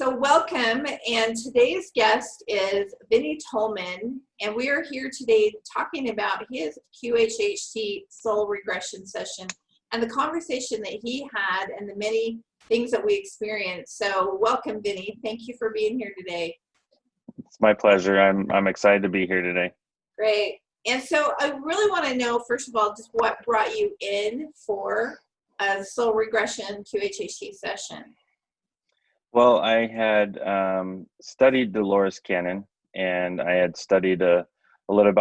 So welcome, and today's guest is Vinny Tolman, and we are here today talking about his QHHT soul regression session and the conversation that he had and the many things that we experienced. So welcome, Vinny. Thank you for being here today. It's my pleasure. I'm excited to be here today. Great. And so I really want to know, first of all, just what brought you in for a soul regression QHHT session. Well, I had studied Dolores Cannon, and I had studied a little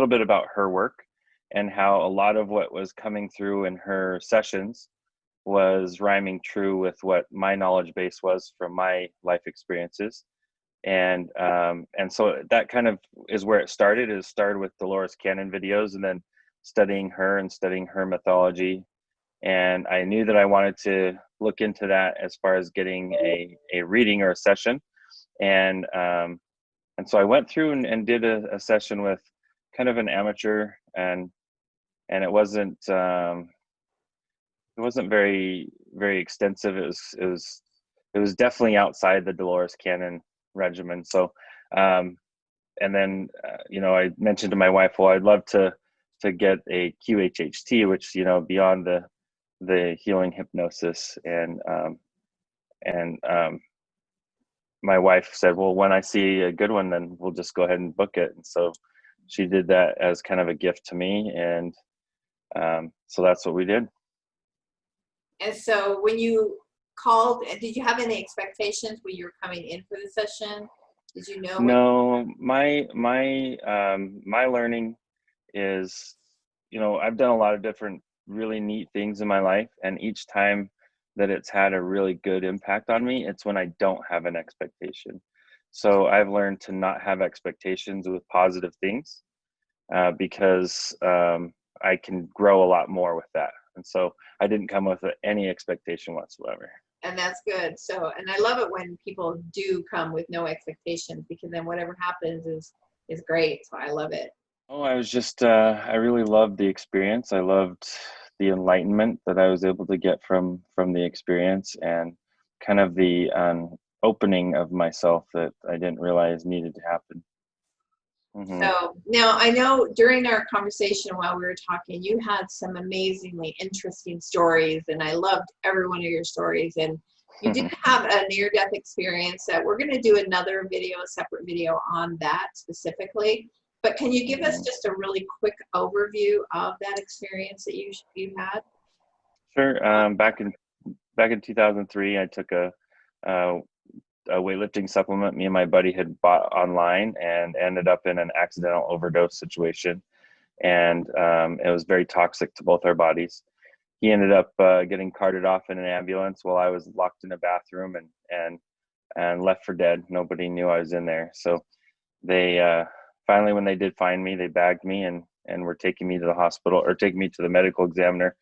bit about her work and how a lot of what was coming through in her sessions was rhyming true with what my knowledge base was from my life experiences. And so that kind of is where it started. It started with Dolores Cannon videos, and then studying her and studying her mythology. And I knew that I wanted to look into that as far as getting a reading or a session. And so I went through and did a session with kind of an amateur, and it wasn't very extensive. It was definitely outside the Dolores Cannon regimen. So and then I mentioned to my wife, well, I'd love to get a QHHT, which beyond the healing hypnosis, and my wife said, well, when I see a good one, then we'll just go ahead and book it. And so she did that as kind of a gift to me, and so that's what we did. And so when you called, did you have any expectations when you were coming in for the session? Did you know? No, my learning is, I've done a lot of different really neat things in my life, and each time that it's had a really good impact on me, it's when I don't have an expectation. So I've learned to not have expectations with positive things, because I can grow a lot more with that. And so I didn't come with any expectation whatsoever. And that's good. So, and I love it when people do come with no expectations, because then whatever happens is great. So I love it. Oh, I was just, I really loved the experience. I loved the enlightenment that I was able to get from the experience, and kind of the opening of myself that I didn't realize needed to happen. Mm-hmm. So now I know during our conversation while we were talking, you had some amazingly interesting stories, and I loved every one of your stories. And you did have a near-death experience that we're going to do another video, a separate video on that specifically. But can you give us just a really quick overview of that experience that you had? Sure. Back in 2003, I took a weightlifting supplement me and my buddy had bought online, and ended up in an accidental overdose situation. And it was very toxic to both our bodies. He ended up getting carted off in an ambulance while I was locked in a bathroom and left for dead. Nobody knew I was in there. So they finally, when they did find me, they bagged me and were taking me to the hospital, or taking me to the medical examiner,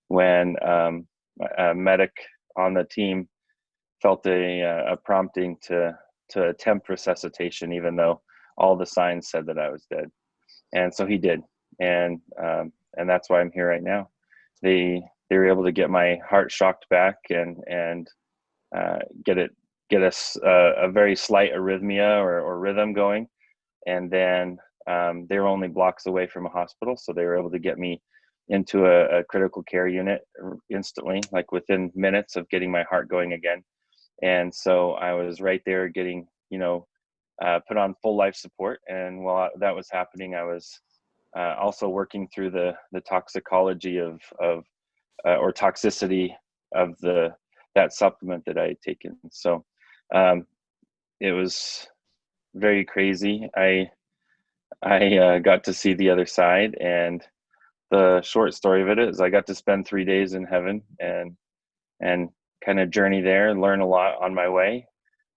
when a medic on the team felt a prompting to attempt resuscitation, even though all the signs said that I was dead. And so he did, and that's why I'm here right now. They were able to get my heart shocked back and get us a very slight arrhythmia or rhythm going, and then they were only blocks away from a hospital, so they were able to get me into a critical care unit instantly, like within minutes of getting my heart going again. And so I was right there getting, put on full life support. And while that was happening, I was also working through the toxicology or toxicity of that supplement that I had taken. So it was very crazy. I got to see the other side, and the short story of it is I got to spend 3 days in heaven and kind of journey there and learn a lot on my way.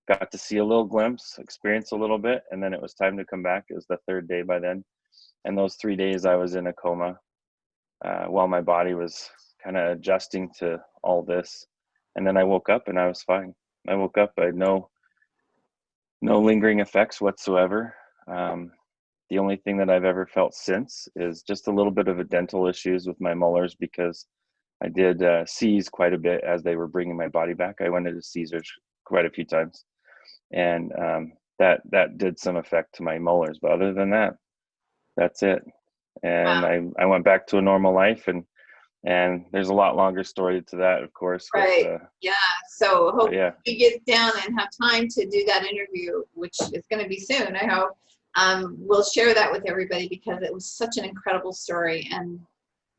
Got to see a little glimpse, experience a little bit, and then it was time to come back. It was the third day by then. And those 3 days I was in a coma while my body was kind of adjusting to all this. And then I woke up and I was fine. I woke up, I had no lingering effects whatsoever. The only thing that I've ever felt since is just a little bit of a dental issues with my molars, because I did seize quite a bit as they were bringing my body back. I went into Caesar's quite a few times, and that did some effect to my molars. But other than that, that's it. And Wow. I went back to a normal life, and there's a lot longer story to that, of course. Right. Yeah. So But hope yeah, we get down and have time to do that interview, which is going to be soon, I hope. We'll share that with everybody because it was such an incredible story. And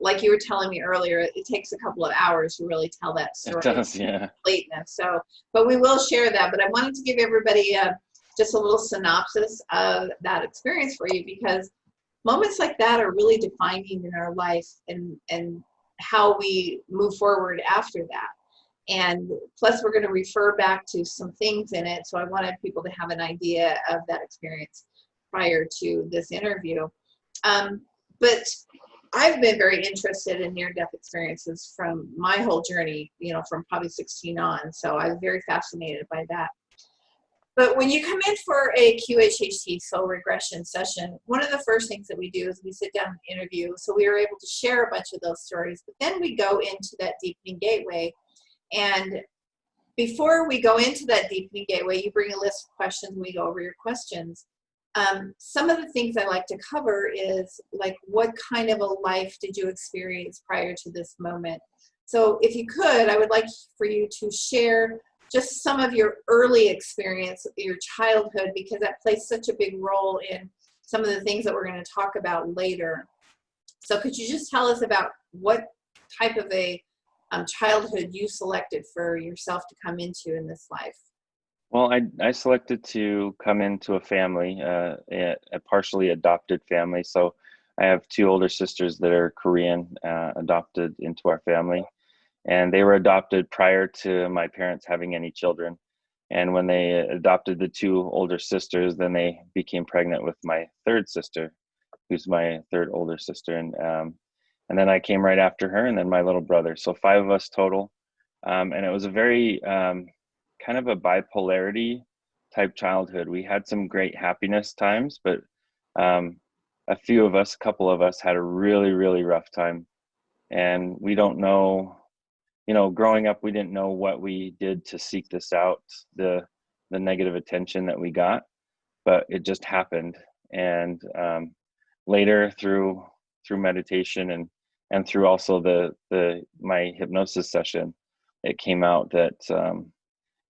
like you were telling me earlier, it takes a couple of hours to really tell that it story does. Yeah. completeness. So, but we will share that. But I wanted to give everybody just a little synopsis of that experience for you, because moments like that are really defining in our life, and how we move forward after that. And plus, we're going to refer back to some things in it. So I wanted people to have an idea of that experience prior to this interview. But I've been very interested in near-death experiences from my whole journey, from probably 16 on. So I was very fascinated by that. But when you come in for a QHHT soul regression session, one of the first things that we do is we sit down and interview. So we were able to share a bunch of those stories, but then we go into that deepening gateway. And before we go into that deepening gateway, you bring a list of questions and we go over your questions. Some of the things I like to cover is like, what kind of a life did you experience prior to this moment? So if you could, I would like for you to share just some of your early experience, your childhood, because that plays such a big role in some of the things that we're going to talk about later. So could you just tell us about what type of a childhood you selected for yourself to come into in this life? Well, I selected to come into a family, a partially adopted family. So I have two older sisters that are Korean, adopted into our family. And they were adopted prior to my parents having any children. And when they adopted the two older sisters, then they became pregnant with my third sister, who's my third older sister. And then I came right after her, and then my little brother. So 5 of us total. And it was a very kind of a bipolarity type childhood. We had some great happiness times, but a couple of us had a really, really rough time. And we don't know, growing up, we didn't know what we did to seek this out, the negative attention that we got, but it just happened. And later through meditation and through also my hypnosis session, it came out that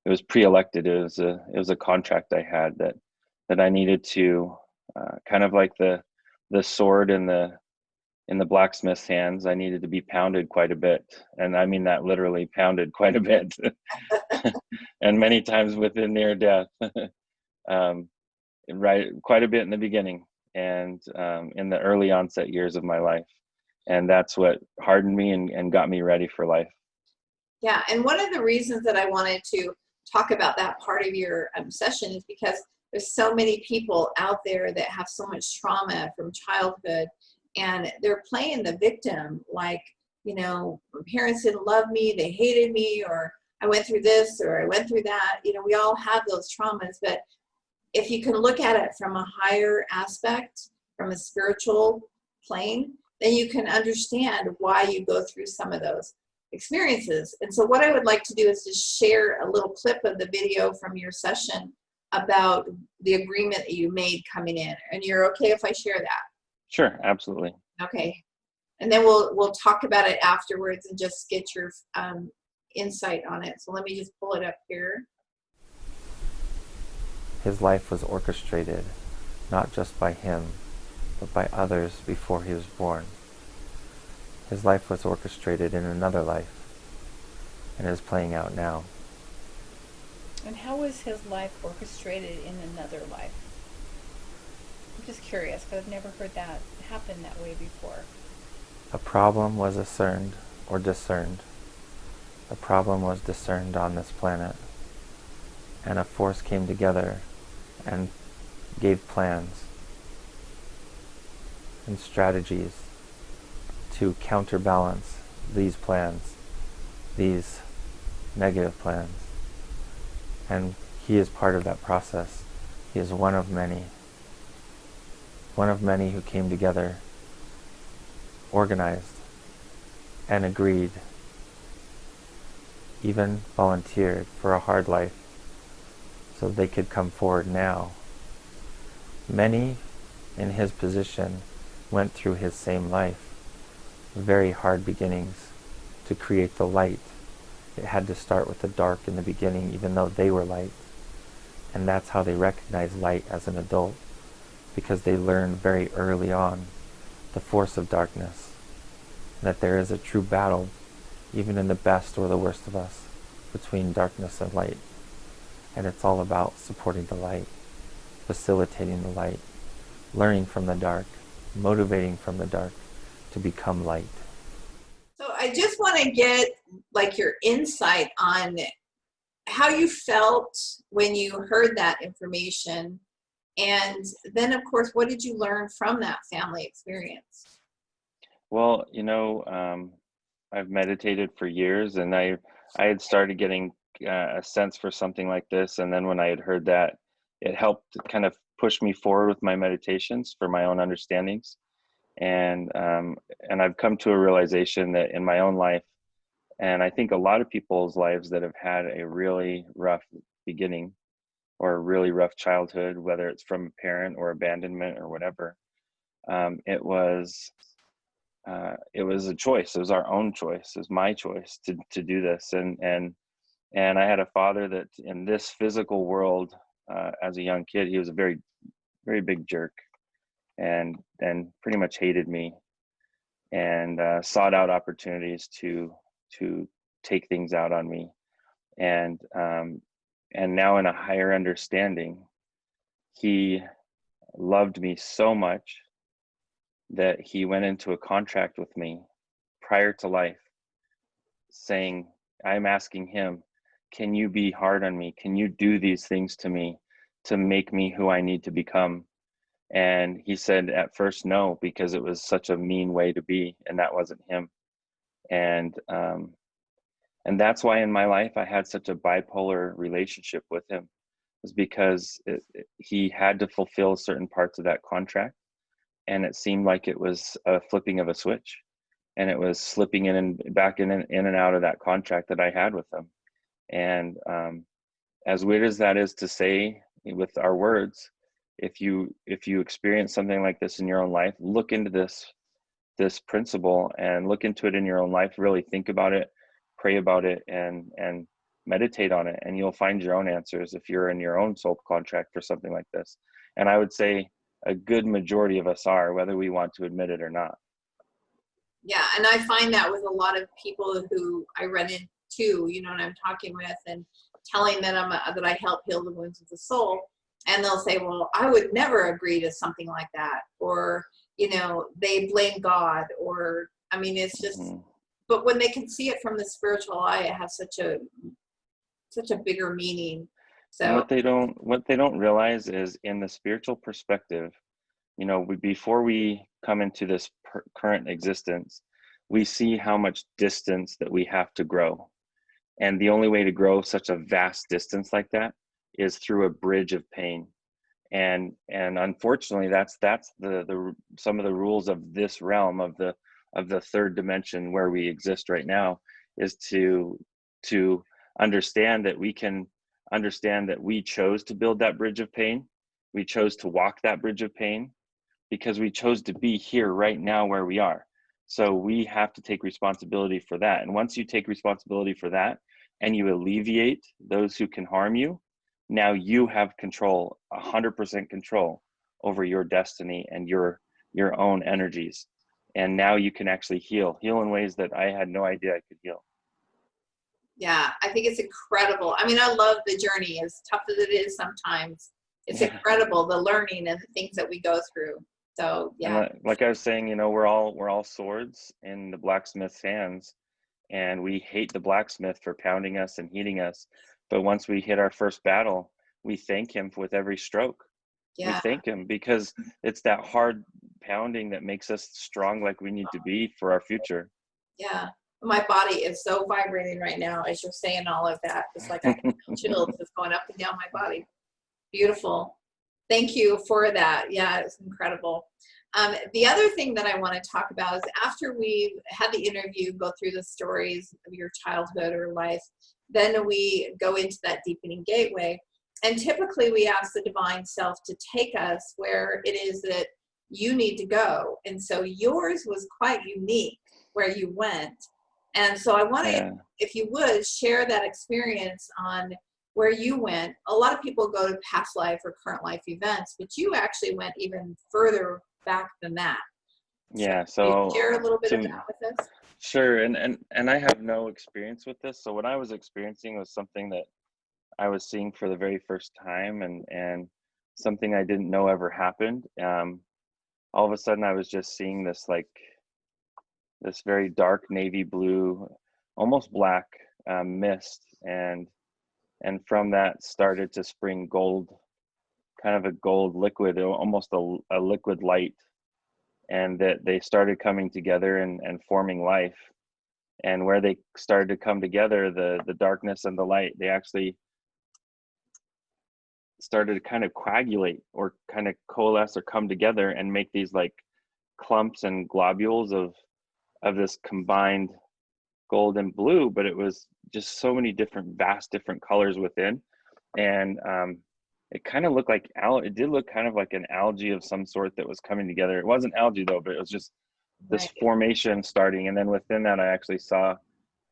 it was pre-elected. It was a contract I had that I needed to kind of like the sword in the blacksmith's hands. I needed to be pounded quite a bit, and I mean that literally, pounded quite a bit, and many times within near death. Right, quite a bit in the beginning, and in the early onset years of my life, and that's what hardened me and got me ready for life. Yeah, and one of the reasons that I wanted to talk about that part of your session is because there's so many people out there that have so much trauma from childhood, and they're playing the victim, like, my parents didn't love me, they hated me, or I went through this, or I went through that. We all have those traumas, but if you can look at it from a higher aspect, from a spiritual plane, then you can understand why you go through some of those experiences. And so what I would like to do is just share a little clip of the video from your session about the agreement that you made coming in. And you're okay if I share that? Sure, absolutely. Okay. And then we'll talk about it afterwards and just get your insight on it. So let me just pull it up here. His life was orchestrated, not just by him, but by others before he was born. His life was orchestrated in another life, and is playing out now. And how was his life orchestrated in another life? I'm just curious, because I've never heard that happen that way before. A problem was discerned or discerned. The problem was discerned on this planet, and a force came together and gave plans and strategies to counterbalance these plans, these negative plans. And he is part of that process. He is one of many who came together, organized, and agreed, even volunteered for a hard life so they could come forward now. Many in his position went through his same life, very hard beginnings to create the light. It had to start with the dark in the beginning, even though they were light. And that's how they recognized light as an adult, because they learned very early on the force of darkness, that there is a true battle, even in the best or the worst of us, between darkness and light. And it's all about supporting the light, facilitating the light, learning from the dark, motivating from the dark to become light. So I just want to get like your insight on how you felt when you heard that information. And then, of course, what did you learn from that family experience? Well, I've meditated for years, and I had started getting a sense for something like this. And then when I had heard that, it helped kind of push me forward with my meditations for my own understandings. And I've come to a realization that in my own life, and I think a lot of people's lives that have had a really rough beginning or a really rough childhood, whether it's from a parent or abandonment or whatever, it was a choice. It was our own choice. It was my choice to do this. And I had a father that in this physical world, as a young kid, he was a very, very big jerk, and pretty much hated me, and sought out opportunities to take things out on me. And now in a higher understanding, he loved me so much that he went into a contract with me prior to life saying, I'm asking him, can you be hard on me? Can you do these things to me to make me who I need to become? And he said at first no, because it was such a mean way to be, and that wasn't him. And that's why in my life I had such a bipolar relationship with him, was because he had to fulfill certain parts of that contract, and it seemed like it was a flipping of a switch, and it was slipping in and back in and out of that contract that I had with him. And as weird as that is to say with our words, if you experience something like this in your own life, look into this principle and look into it in your own life. Really think about it, pray about it, and meditate on it, and you'll find your own answers if you're in your own soul contract for something like this. And I would say a good majority of us are, whether we want to admit it or not. Yeah, and I find that with a lot of people who I run into, and I'm talking with and telling them that I help heal the wounds of the soul, and they'll say, well, I would never agree to something like that, or they blame God, or it's just, but when they can see it from the spiritual eye, it has such a bigger meaning. So and what they don't realize is, in the spiritual perspective, before we come into this current existence, we see how much distance that we have to grow. And the only way to grow such a vast distance like that is through a bridge of pain. And unfortunately, that's the some of the rules of this realm, of the third dimension where we exist right now, is to understand that we chose to build that bridge of pain. We chose to walk that bridge of pain because we chose to be here right now where we are. So we have to take responsibility for that. And once you take responsibility for that and you alleviate those who can harm you, now you have control, 100% control over your destiny and your own energies. And now you can actually heal in ways that I had no idea I could heal. Yeah, I think it's incredible. I love the journey, as tough as it is sometimes. It's incredible, the learning and the things that we go through. So yeah. And like I was saying, we're all swords in the blacksmith's hands, and we hate the blacksmith for pounding us and heating us. But once we hit our first battle, we thank him with every stroke. Yeah. We thank him because it's that hard pounding that makes us strong like we need to be for our future. Yeah. My body is so vibrating right now as you're saying all of that. It's like I can feel chills just going up and down my body. Beautiful. Thank you for that. Yeah, it's incredible. The other thing that I want to talk about is, after we had the interview, go through the stories of your childhood or life, then we go into that deepening gateway. And typically we ask the divine self to take us where it is that you need to go. And so yours was quite unique where you went. And so I want to, if you would, share that experience on where you went. A lot of people go to past life or current life events, but you actually went even further back than that. Yeah. Can So you share a little bit of that with us? Sure. And I have no experience with this. So what I was experiencing was something that I was seeing for the very first time, and something I didn't know ever happened. All of a sudden I was just seeing this, like, this very dark navy blue, almost black mist, and from that started to spring gold, kind of a gold liquid, almost a liquid light, and that they started coming together and forming life. And where they started to come together, the darkness and the light, they actually started to kind of coagulate or kind of coalesce or come together and make these like clumps and globules of this combined gold and blue. But it was just so many different, vast different colors within. And it kind of looked like it did look kind of like an algae of some sort that was coming together. It wasn't algae though, but it was just this formation starting. And then within that, I actually saw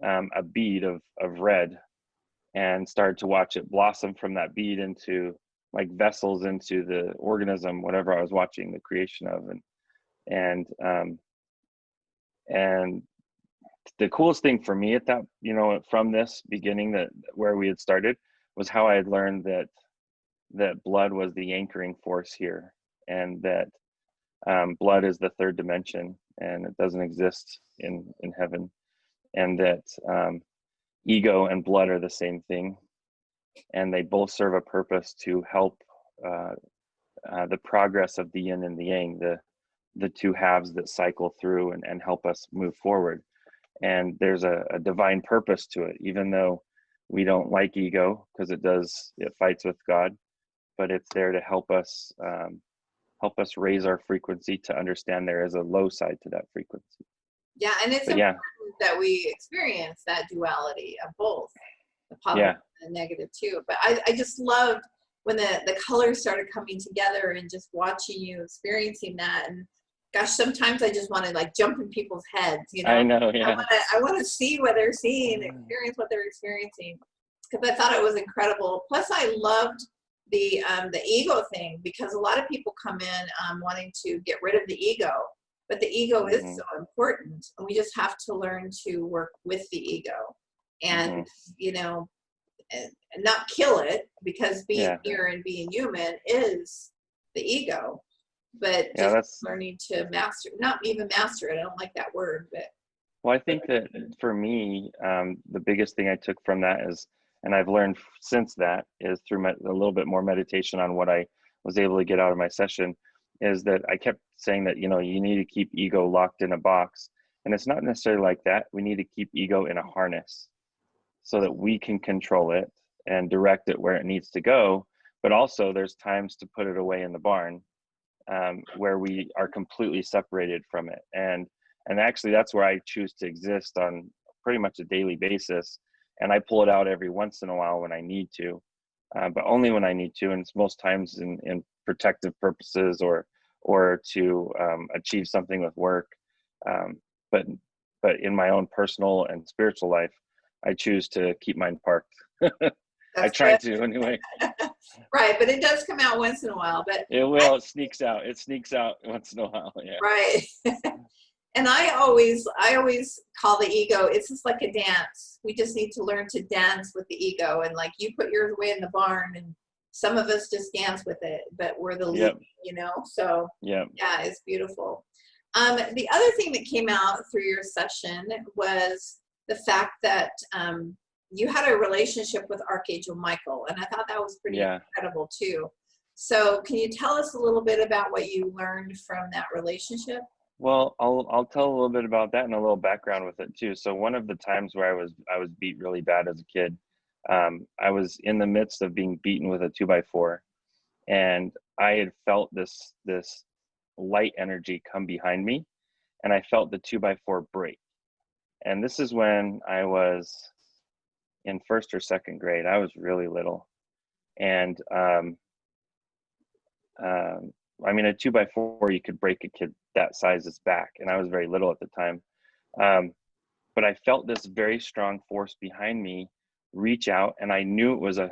a bead of red, and started to watch it blossom from that bead into like vessels into the organism, whatever I was watching the creation of. And the coolest thing for me at that, from this beginning, that where we had started, was how I had learned that blood was the anchoring force here, and that blood is the third dimension and it doesn't exist in heaven, and that ego and blood are the same thing, and they both serve a purpose to help the progress of the yin and the yang, the two halves that cycle through and help us move forward. And there's a divine purpose to it, even though we don't like ego, because it fights with God, but it's there to help us raise our frequency, to understand there is a low side to that frequency. Yeah, and it's important that we experience that duality of both, the positive and the negative too. But I just loved when the colors started coming together, and just watching you experiencing that. And gosh, sometimes I just want to like jump in people's heads, I know, yeah. I want to see what they're seeing, experience what they're experiencing, because I thought it was incredible. Plus, I loved the ego thing, because a lot of people come in wanting to get rid of the ego, but the ego is so important, and we just have to learn to work with the ego, and and not kill it, because being here and being human is the ego, but just learning to not even master it. I don't like that word, but. Well, I think that for me, the biggest thing I took from that is, and I've learned since that, is through a little bit more meditation on what I was able to get out of my session, is that I kept saying that, you need to keep ego locked in a box. And it's not necessarily like that. We need to keep ego in a harness so that we can control it and direct it where it needs to go. But also there's times to put it away in the barn, where we are completely separated from it. And actually that's where I choose to exist on pretty much a daily basis. And I pull it out every once in a while when I need to, but only when I need to. And it's most times in protective purposes or to achieve something with work. But in my own personal and spiritual life, I choose to keep mine parked. I try to anyway. Right, but it does come out once in a while. But it sneaks out. It sneaks out once in a while. Yeah. Right. And I always call the ego, it's just like a dance. We just need to learn to dance with the ego. And like you put yours away in the barn, and some of us just dance with it, but we're the lead, So yeah, it's beautiful. The other thing that came out through your session was the fact that you had a relationship with Archangel Michael, and I thought that was pretty incredible too. So can you tell us a little bit about what you learned from that relationship? Well, I'll tell a little bit about that and a little background with it too. So one of the times where I was beat really bad as a kid, I was in the midst of being beaten with a 2x4, and I had felt this light energy come behind me, and I felt the 2x4 break. And this is when I was in first or second grade. I was really little, And I mean, a 2x4, you could break a kid that size's back, and I was very little at the time. But I felt this very strong force behind me reach out, and I knew it was a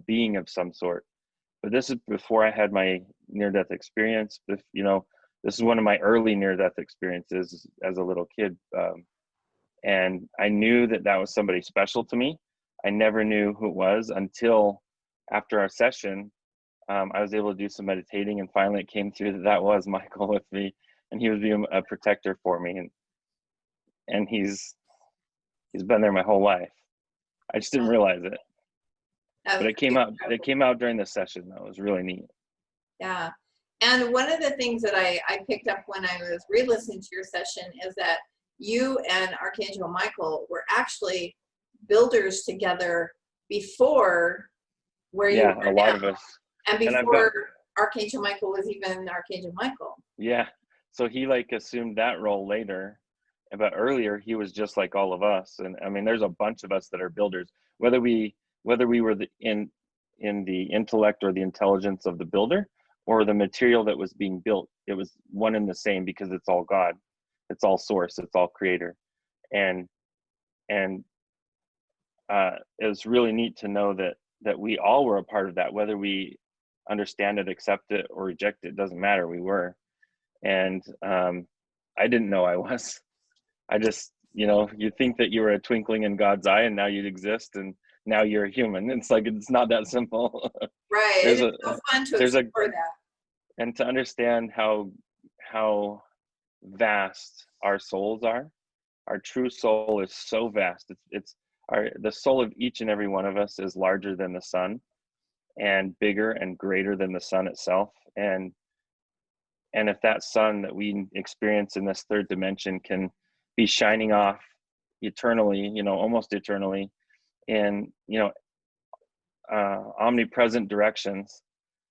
being of some sort. But this is before I had my near-death experience. You know, this is one of my early near-death experiences as a little kid. And I knew that that was somebody special to me. I never knew who it was until after our session. I was able to do some meditating, and finally it came through that that was Michael with me, and he was being a protector for me. And he's been there my whole life. I just didn't realize it. But it came out. It came out during the session, though. It was really neat. Yeah. And one of the things that I picked up when I was re-listening to your session is that you and Archangel Michael were actually builders together before where you were a now. lot of us. And before Archangel Michael was even Archangel Michael. Yeah. So he like assumed that role later. But earlier he was just like all of us. And I mean, there's a bunch of us that are builders, whether we were in the intellect or the intelligence of the builder or the material that was being built. It was one and the same, because it's all God, it's all source, it's all creator. And it was really neat to know that we all were a part of that, whether we understand it, accept it, or reject it, doesn't matter. We were. And I didn't know I was. I just, you know, you think that you were a twinkling in God's eye and now you'd exist and now you're a human. It's like, it's not that simple. Right. It's so fun to explore that. And to understand how vast our souls are. Our true soul is so vast. The soul of each and every one of us is larger than the sun, and bigger and greater than the sun itself. And if that sun that we experience in this third dimension can be shining off eternally, you know, almost eternally, in, you know, omnipresent directions,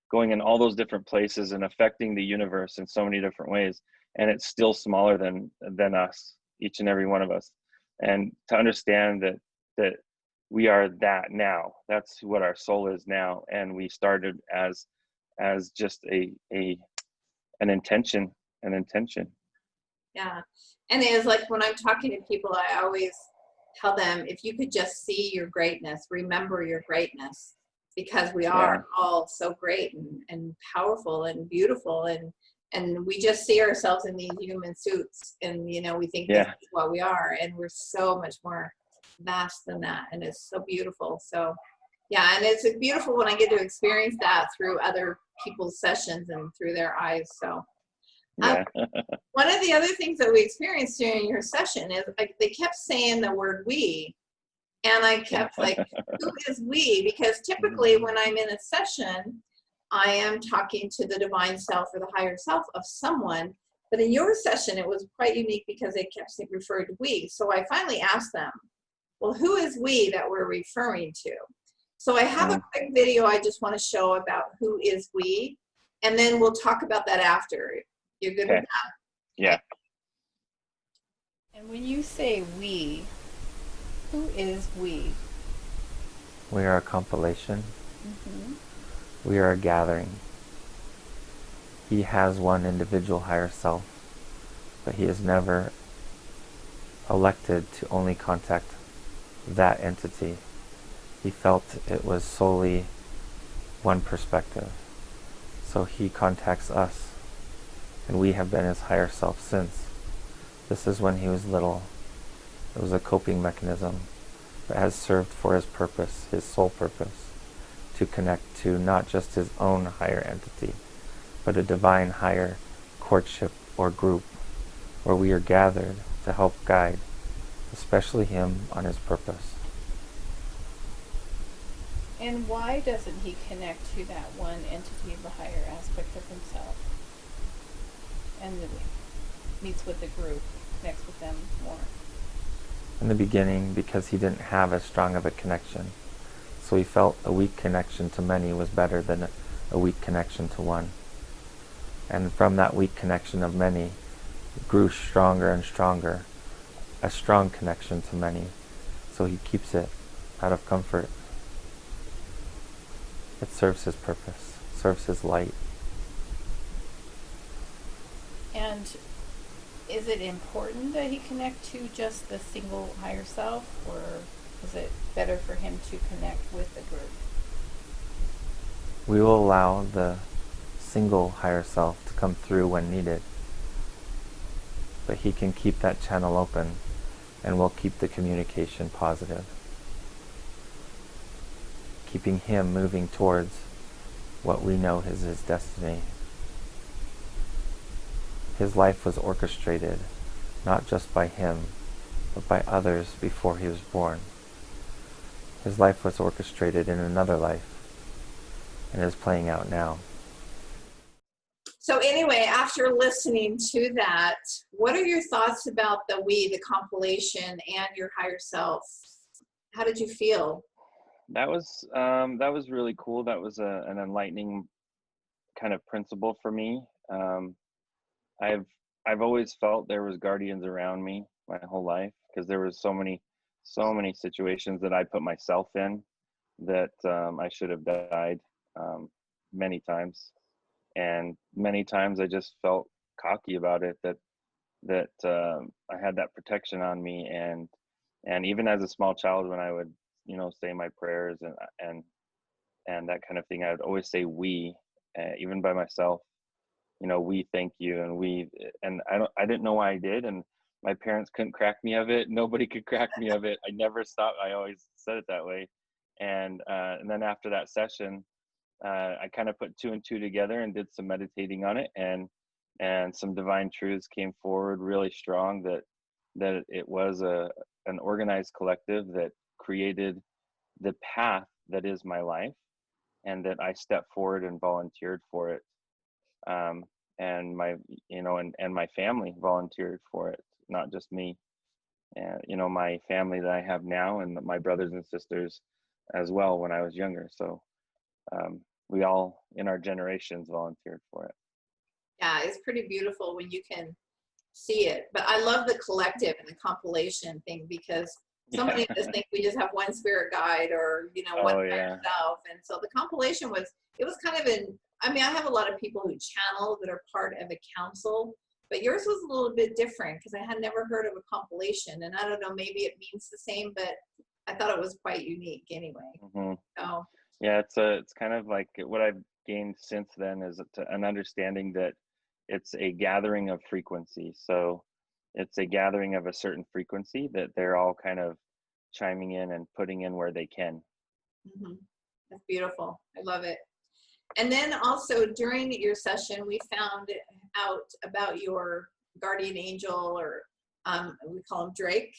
going in all those different places and affecting the universe in so many different ways, and it's still smaller than us, each and every one of us. And to understand that we are that now, that's what our soul is now, and we started as just an intention. Yeah. And it was like, when I'm talking to people, I always tell them, if you could just see your greatness, remember your greatness, because we are all so great and powerful and beautiful, and we just see ourselves in these human suits, and, you know, we think this is what we are, and we're so much more vast than that, and it's so beautiful. So yeah, and it's beautiful when I get to experience that through other people's sessions and through their eyes. So one of the other things that we experienced during your session is, like, they kept saying the word we, and I kept like, who is we? Because typically when I'm in a session, I am talking to the divine self or the higher self of someone. But in your session, it was quite unique because they kept referring to we. So I finally asked them, well, who is we that we're referring to? So I have a quick video I just want to show about who is we, and then we'll talk about that after. You're good with that? Yeah. And when you say we, who is we? We are a compilation. We are a gathering. He has one individual higher self, but he has never elected to only contact that entity. He felt it was solely one perspective. So he contacts us, and we have been his higher self since. This is when he was little. It was a coping mechanism that has served for his purpose, his sole purpose, to connect to not just his own higher entity, but a divine higher courtship or group where we are gathered to help guide, especially him on his purpose. And why doesn't he connect to that one entity, the higher aspect of himself, and meets with the group, connects with them more? In the beginning, because he didn't have as strong of a connection. So he felt a weak connection to many was better than a weak connection to one. And from that weak connection of many, it grew stronger and stronger, a strong connection to many. So he keeps it out of comfort. It serves his purpose, serves his light. And is it important that he connect to just the single higher self, or is it better for him to connect with the group? We will allow the single higher self to come through when needed, but he can keep that channel open, and we'll keep the communication positive, keeping him moving towards what we know is his destiny. His life was orchestrated not just by him, but by others before he was born. His life was orchestrated in another life and is playing out now. So anyway, after listening to that, what are your thoughts about the We, the compilation, and your higher self? How did you feel? That was really cool. That was an enlightening kind of principle for me. I've always felt there was guardians around me my whole life, because there was so many situations that I put myself in that I should have died many times, and many times I just felt cocky about it, that I had that protection on me, and even as a small child, when I would say my prayers and that kind of thing, I would always say we, even by myself. We thank you, and I didn't know why I did, and my parents couldn't crack me of it. Nobody could crack me of it. I never stopped. I always said it that way. And then after that session, I kind of put two and two together and did some meditating on it, and some divine truths came forward really strong, that it was an organized collective that created the path that is my life, and that I stepped forward and volunteered for it. And my and my family volunteered for it, not just me. And my family that I have now, and my brothers and sisters as well when I was younger. So we all in our generations volunteered for it. Yeah, it's pretty beautiful when you can see it. But I love the collective and the compilation thing, because so many of us think we just have one spirit guide, or one higher self. And so the compilation was kind of I have a lot of people who channel that are part of a council, but yours was a little bit different, because I had never heard of a compilation, and I don't know, maybe it means the same, but I thought it was quite unique anyway. Mm-hmm. So yeah, it's kind of like what I've gained since then is an understanding that it's a gathering of frequency. So it's a gathering of a certain frequency that they're all kind of chiming in and putting in where they can. mm-hmm. That's beautiful. I love it. And then also during your session, we found out about your guardian angel, or we call him Drake,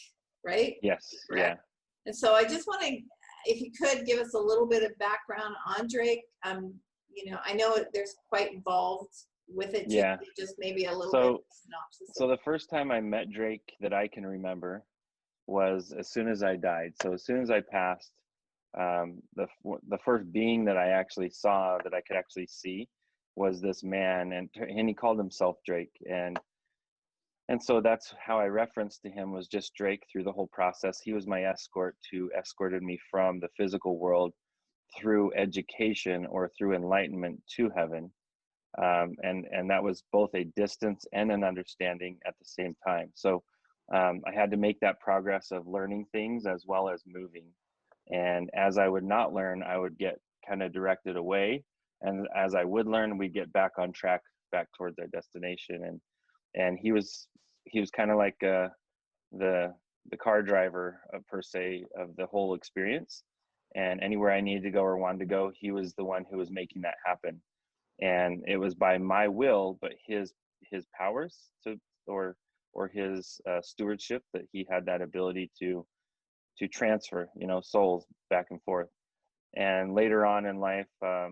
right? Yes. Correct. Yeah. And so I just want to, if you could give us a little bit of background on Drake. I know there's quite involved with it. Yeah. Just maybe a little bit of synopsis. So the first time I met Drake that I can remember was as soon as I died. So as soon as I passed, the first being that I actually saw, that I could actually see, was this man, and he called himself Drake, and so that's how I referenced to him, was just Drake through the whole process. He was my escort, who escorted me from the physical world through education or through enlightenment to heaven, and that was both a distance and an understanding at the same time. So I had to make that progress of learning things as well as moving. And as I would not learn, I would get kind of directed away. And as I would learn, we'd get back on track, back towards our destination. And he was kind of like the car driver per se of the whole experience. And anywhere I needed to go or wanted to go, he was the one who was making that happen. And it was by my will, but his powers or his stewardship, that he had that ability to transfer, souls back and forth. And later on in life, a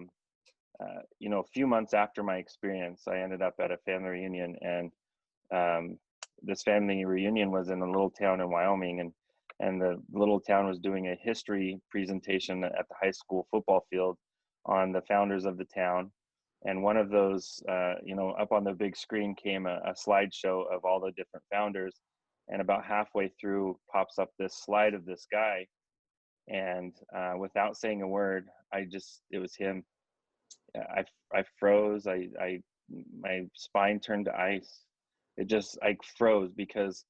few months after my experience, I ended up at a family reunion, and this family reunion was in a little town in Wyoming, and the little town was doing a history presentation at the high school football field on the founders of the town. And one of those, up on the big screen came a slideshow of all the different founders. And about halfway through pops up this slide of this guy And without saying a word, it was him. I froze. My spine turned to ice. I froze because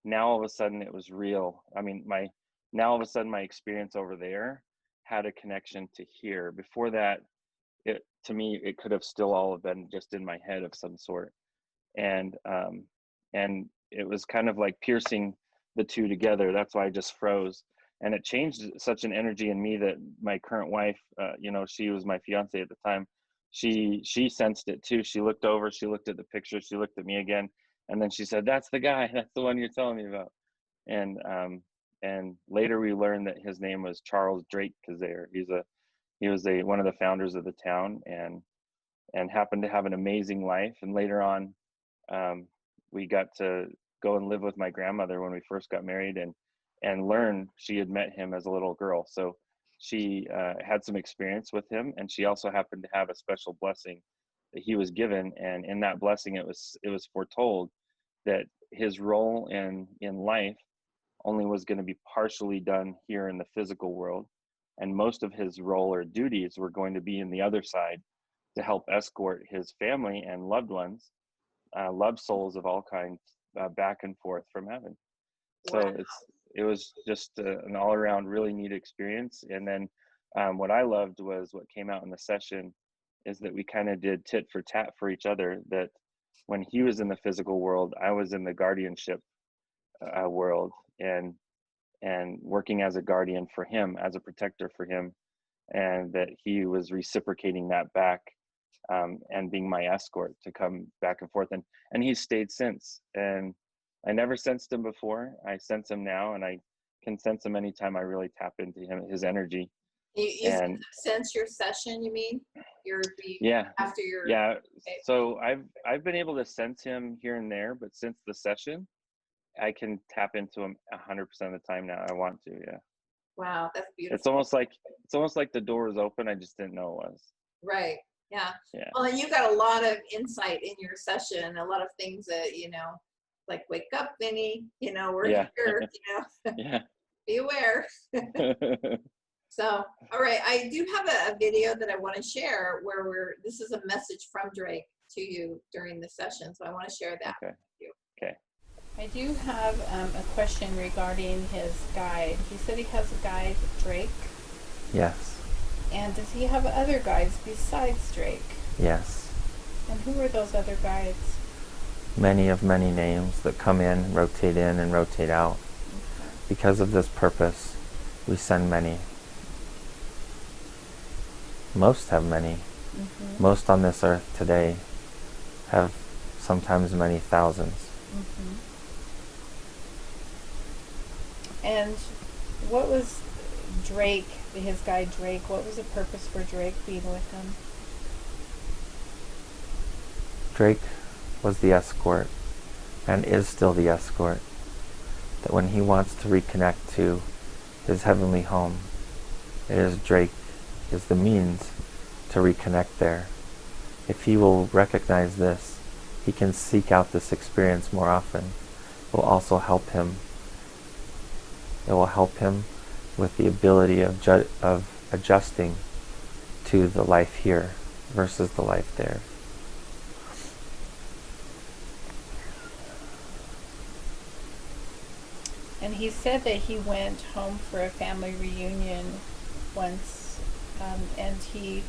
now all of a sudden it was real. I mean, now all of a sudden my experience over there had a connection to here. Before that, to me, it could have still all have been just in my head of some sort. And it was kind of like piercing the two together. That's why I just froze. And it changed such an energy in me that my current wife, she was my fiance at the time. She sensed it too. She looked over, she looked at the picture, she looked at me again, and then she said, "That's the guy. That's the one you're telling me about." And later we learned that his name was Charles Drake Kazare. He was one of the founders of the town, and happened to have an amazing life. And later on, we got to go and live with my grandmother when we first got married, and learn she had met him as a little girl. So she had some experience with him, and she also happened to have a special blessing that he was given. And in that blessing, it was foretold that his role in life only was going to be partially done here in the physical world, and most of his role or duties were going to be in the other side to help escort his family and loved ones, loved souls of all kinds, back and forth from heaven. So Wow. it was just an all around really neat experience. And then what I loved was what came out in the session is that we kind of did tit for tat for each other. That when he was in the physical world, I was in the guardianship world, and working as a guardian for him, as a protector for him, and that he was reciprocating that back, and being my escort to come back and forth. And he's stayed since. And I never sensed him before. I sense him now, and I can sense him anytime I really tap into his energy. You And sense your session, you mean? yeah, After your yeah. okay. So I've been able to sense him here and there, but since the session, I can tap into him 100% of the time now. I want to, yeah. Wow, that's beautiful. It's almost like the door was open. I just didn't know it was. Right. Yeah. Yeah. Well, and you got a lot of insight in your session, a lot of things that, like, wake up, Vinny, we're Yeah. here, Yeah. be aware. So, all right, I do have a video that I want to share where this is a message from Drake to you during the session. So I want to share that with you. Okay. I do have a question regarding his guide. He said he has a guide, Drake. Yes. And does he have other guides besides Drake? Yes. And who are those other guides? Many names that come in, rotate in, and rotate out. Okay. Because of this purpose, we send many. Most have many. Mm-hmm. Most on this earth today have sometimes many thousands. Mm-hmm. And what was Drake, his guide Drake, what was the purpose for Drake being with him? Drake was the escort, and is still the escort, that when he wants to reconnect to his heavenly home, Drake is the means to reconnect there. If he will recognize this, he can seek out this experience more often. It will also help him. It will help him with the ability of adjusting to the life here versus the life there. And he said that he went home for a family reunion once, and he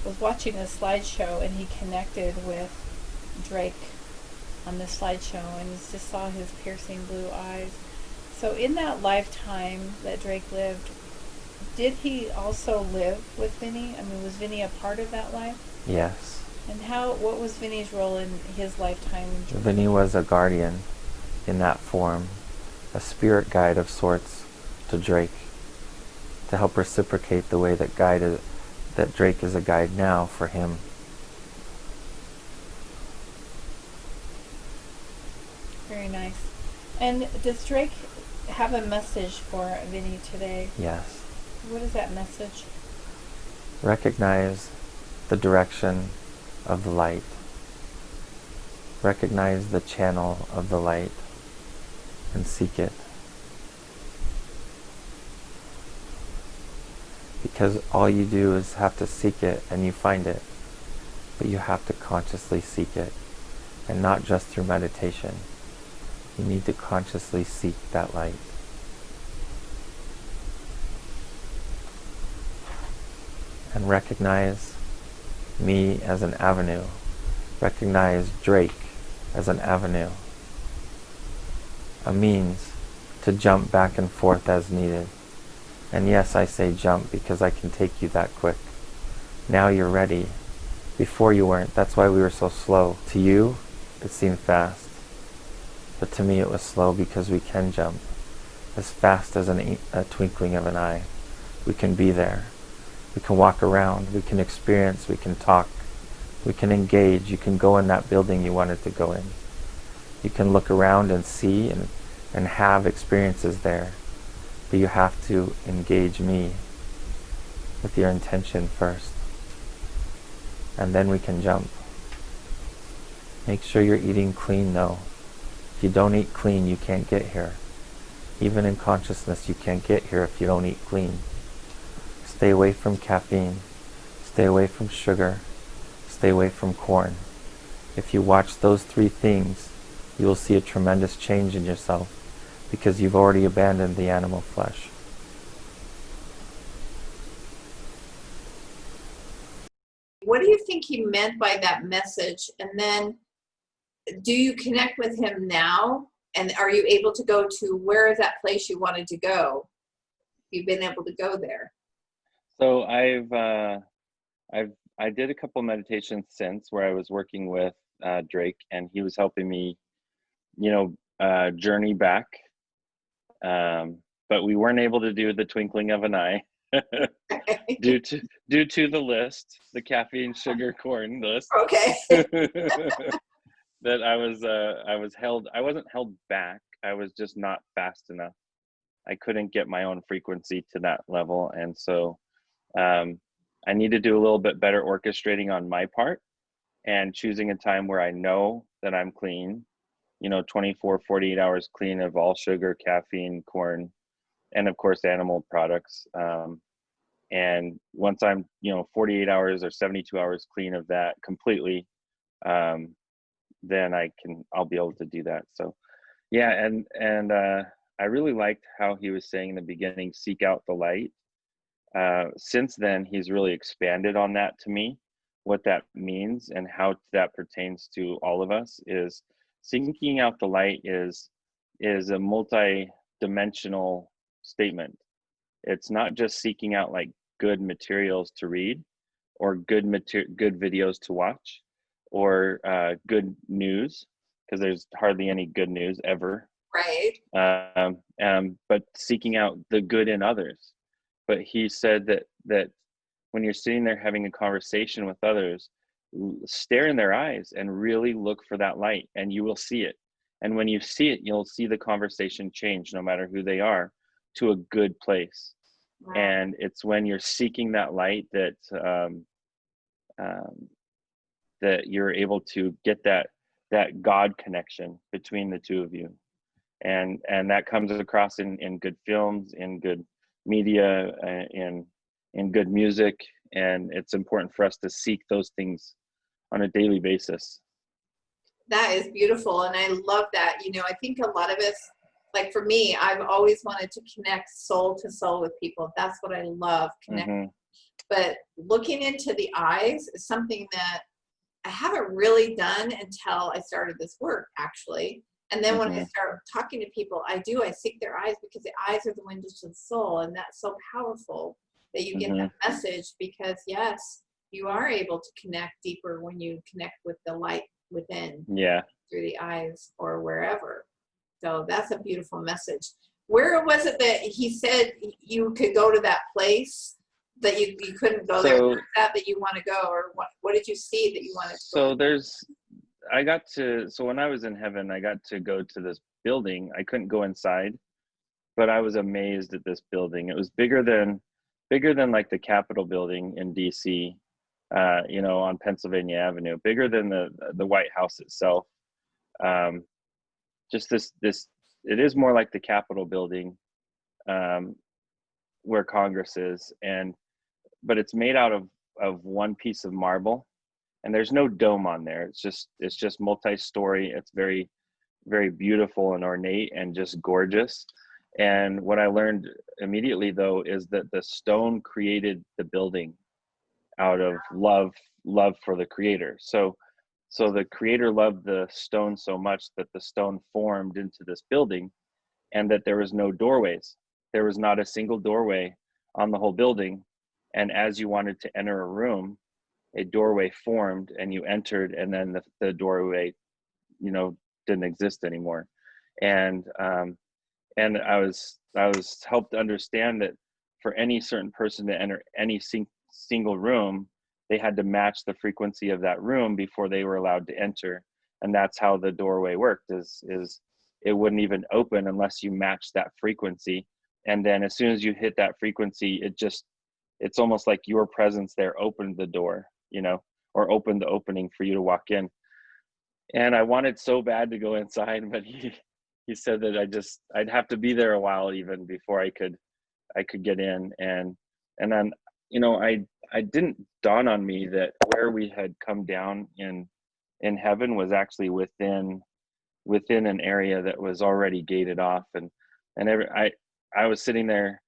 was watching a slideshow, and he connected with Drake on the slideshow, and he just saw his piercing blue eyes. So in that lifetime that Drake lived, did he also live with Vinny? I mean, was Vinny a part of that life? Yes. And what was Vinny's role in his lifetime? Vinny was a guardian in that form, a spirit guide of sorts to Drake, to help reciprocate the way that Drake is a guide now for him. Very nice. And does Drake have a message for Vinny today? Yes. What is that message? Recognize the direction of the light. Recognize the channel of the light and seek it. because all you do is have to seek it and you find it. But you have to consciously seek it, and not just through meditation. You need to consciously seek that light. And recognize me as an avenue. Recognize Drake as an avenue. A means to jump back and forth as needed. And yes, I say jump because I can take you that quick. Now you're ready. Before you weren't. That's why we were so slow. To you, it seemed fast. But to me it was slow because we can jump. As fast as a twinkling of an eye. We can be there. We can walk around. We can experience. We can talk. We can engage. You can go in that building you wanted to go in. You can look around and see and have experiences there. But you have to engage me with your intention first. And then we can jump. Make sure you're eating clean though. If you don't eat clean, you can't get here. Even in consciousness, you can't get here if you don't eat clean. Stay away from caffeine. Stay away from sugar. Stay away from corn. If you watch those 3 things, you will see a tremendous change in yourself because you've already abandoned the animal flesh. What do you think he meant by that message? And then do you connect with him now? And are you able to go to, where is that place you wanted to go? You've been able to go there. So I did a couple meditations since where I was working with Drake, and he was helping me, journey back. But we weren't able to do the twinkling of an eye due to the list, the caffeine, sugar, corn list. Okay. That I wasn't held back. I was just not fast enough. I couldn't get my own frequency to that level. And so I need to do a little bit better orchestrating on my part and choosing a time where I know that I'm clean, 24, 48 hours clean of all sugar, caffeine, corn, and of course, animal products. And once I'm, 48 hours or 72 hours clean of that completely, then I'll be able to do that. So yeah. And I really liked how he was saying in the beginning, seek out the light. Since then, he's really expanded on that to me. What that means and how that pertains to all of us is seeking out the light is a multi-dimensional statement. It's not just seeking out like good materials to read or good videos to watch or good news, because there's hardly any good news ever. Right. But seeking out the good in others. But he said that when you're sitting there having a conversation with others, stare in their eyes and really look for that light, and you will see it. And when you see it, you'll see the conversation change, no matter who they are, to a good place. Wow. And it's when you're seeking that light that that you're able to get that God connection between the two of you. And that comes across in good films, in good media, in good music. And it's important for us to seek those things on a daily basis. That is beautiful. And I love that. I think a lot of us, like for me, I've always wanted to connect soul to soul with people. That's what I love, connecting. Mm-hmm. But looking into the eyes is something that I haven't really done until I started this work, actually. And then when I start talking to people, I seek their eyes, because the eyes are the windows to the soul. And that's so powerful that you get that message, because yes, you are able to connect deeper when you connect with the light within. Yeah. Through the eyes or wherever. So that's a beautiful message. Where was it that he said you could go to that place that you couldn't go there? Where is that you want to go? Or what did you see that you wanted to go? So when I was in heaven, I got to go to this building. I couldn't go inside, but I was amazed at this building. It was bigger than like the Capitol building in DC, on Pennsylvania Avenue, bigger than the White House itself. Just this, it is more like the Capitol building, where Congress is. And but it's made out of one piece of marble, and there's no dome on there. It's just multi-story. It's very, very beautiful and ornate and just gorgeous. And what I learned immediately, though, is that the stone created the building out of love for the creator. So the creator loved the stone so much that the stone formed into this building, and that there was no doorways. There was not a single doorway on the whole building. And as you wanted to enter a room, a doorway formed and you entered, and then the doorway, didn't exist anymore. And I was helped understand that for any certain person to enter any single room, they had to match the frequency of that room before they were allowed to enter. And that's how the doorway worked, is it wouldn't even open unless you matched that frequency. And then as soon as you hit that frequency, it's almost like your presence there opened the door, or opened the opening for you to walk in. And I wanted so bad to go inside, but he said that I'd have to be there a while even before I could get in. And then, I didn't dawn on me that where we had come down in heaven was actually within an area that was already gated off. I was sitting there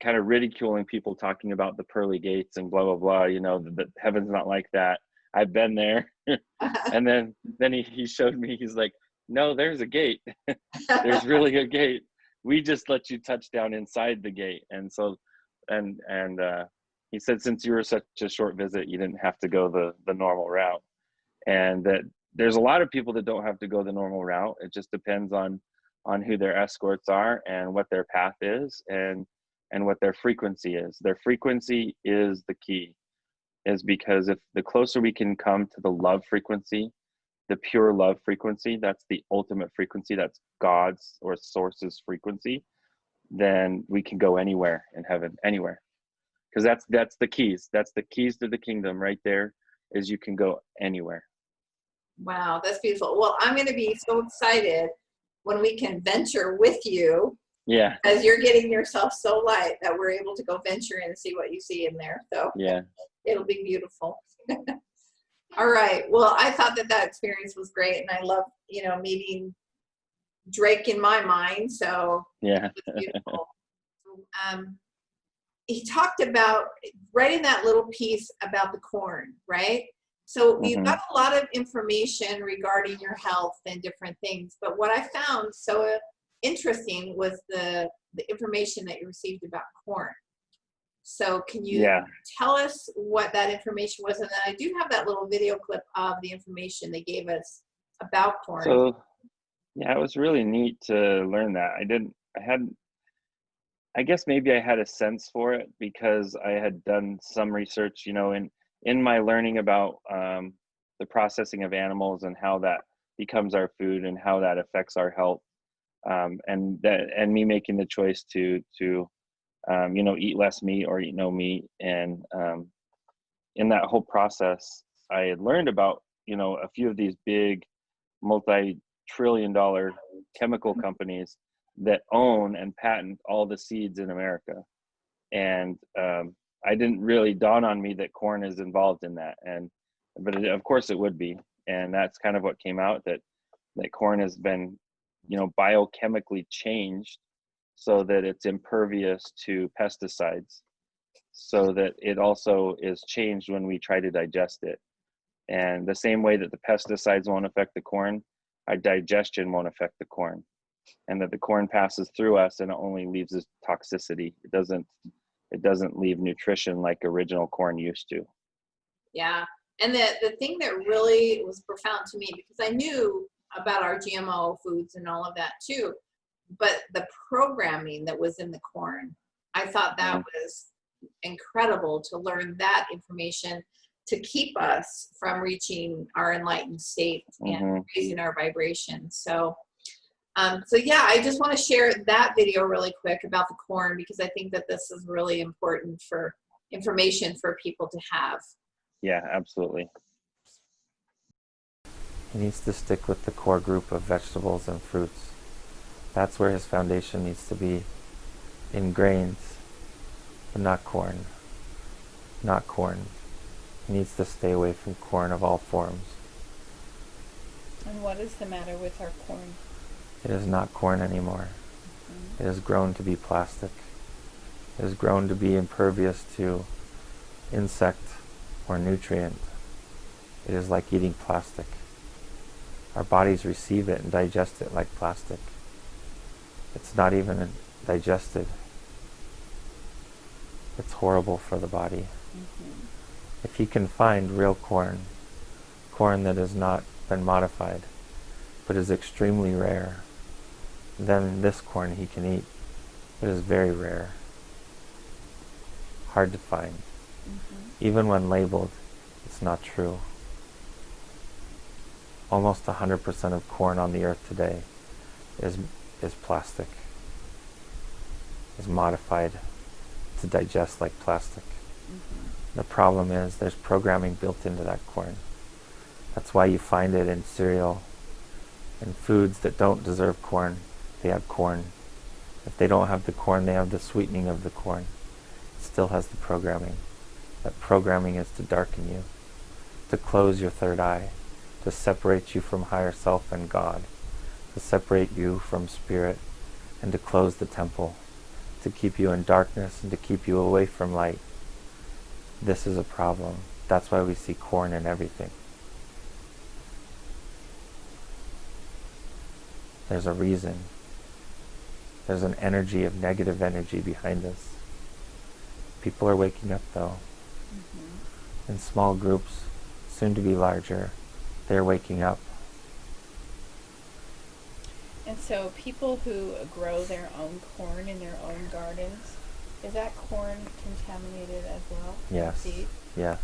kind of ridiculing people talking about the pearly gates and blah, blah, blah, that heaven's not like that. I've been there. And then he showed me, he's like, no, there's a gate. There's really a gate. We just let you touch down inside the gate. And so, and he said, since you were such a short visit, you didn't have to go the normal route. And that there's a lot of people that don't have to go the normal route. It just depends on who their escorts are and what their path is and what their frequency is. Their frequency is the key, is because if the closer we can come to the love frequency, the pure love frequency, that's the ultimate frequency, that's God's or source's frequency, then we can go anywhere in heaven, anywhere. Because that's the keys. That's the keys to the kingdom right there, is you can go anywhere. Wow, that's beautiful. Well, I'm going to be so excited when we can venture with you. Yeah. As you're getting yourself so light that we're able to go venture in and see what you see in there. So yeah, it'll be beautiful. All right. Well, I thought that experience was great, and I love, meeting Drake in my mind. So yeah, it was beautiful. He talked about writing that little piece about the corn, right? So you've got a lot of information regarding your health and different things. But what I found so interesting was the information that you received about corn. So can you tell us what that information was? And then I do have that little video clip of the information they gave us about corn. So yeah, it was really neat to learn that. I guess maybe I had a sense for it because I had done some research, in my learning about the processing of animals and how that becomes our food and how that affects our health. And me making the choice to eat less meat or eat no meat. And in that whole process, I had learned about, a few of these big multi-trillion-dollar chemical companies that own and patent all the seeds in America. And I didn't really dawn on me that corn is involved in that. But of course it would be. And that's kind of what came out, that corn has been, biochemically changed so that it's impervious to pesticides, so that it also is changed when we try to digest it. And the same way that the pesticides won't affect the corn, our digestion won't affect the corn. And that the corn passes through us and it only leaves us toxicity. It doesn't leave nutrition like original corn used to. Yeah. And the thing that really was profound to me, because I knew about our GMO foods and all of that too, but the programming that was in the corn, I thought that was incredible to learn that information to keep us from reaching our enlightened state and raising our vibration. So yeah, I just want to share that video really quick about the corn, because I think that this is really important for information for people to have. Yeah, absolutely. He needs to stick with the core group of vegetables and fruits. That's where his foundation needs to be, in grains, but not corn. not corn. He needs to stay away from corn of all forms. And what is the matter with our corn? It is not corn anymore. Mm-hmm. It has grown to be plastic. It has grown to be impervious to insect or nutrient. It is like eating plastic. Our bodies receive it and digest it like plastic. It's not even digested. It's horrible for the body. Mm-hmm. If he can find real corn, corn that has not been modified, but is extremely rare, then this corn he can eat. It is very rare. Hard to find. Mm-hmm. Even when labeled, it's not true. Almost 100% of corn on the earth today is plastic, is modified to digest like plastic. Mm-hmm. The problem is there's programming built into that corn. That's why you find it in cereal and foods that don't deserve corn. They have corn. If they don't have the corn, they have the sweetening of the corn. It still has the programming. That programming is to darken you, to close your third eye, to separate you from higher self and God, to separate you from spirit, and to close the temple, to keep you in darkness and to keep you away from light. This is a problem. That's why we see corn in everything. There's a reason. There's an energy of negative energy behind this. People are waking up though. Mm-hmm. In small groups, soon to be larger, they're waking up. And so people who grow their own corn in their own gardens, is that corn contaminated as well? Yes. Seed? Yes.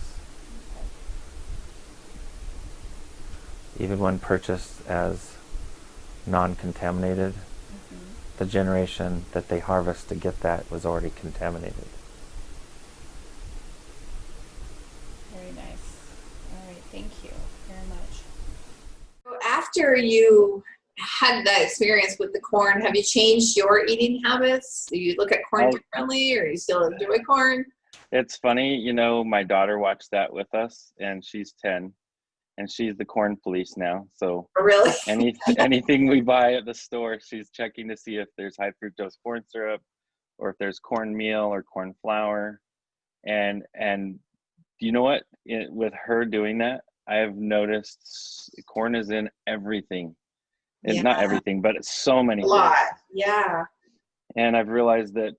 Okay. Even when purchased as non-contaminated, Mm-hmm. the generation that they harvest to get that was already contaminated. Very nice. All right, thank you very much. After you had that experience with the corn, have you changed your eating habits? Do you look at corn differently, or you still enjoy corn? It's funny, you know, my daughter watched that with us, and she's 10, and she's the corn police now. So Oh, really? anything we buy at the store, she's checking to see if there's high fructose corn syrup, or if there's cornmeal or corn flour. And you know what? With her doing that, I have noticed corn is in everything. And Yeah, not everything, but it's so many a lot. things. Yeah. And I've realized that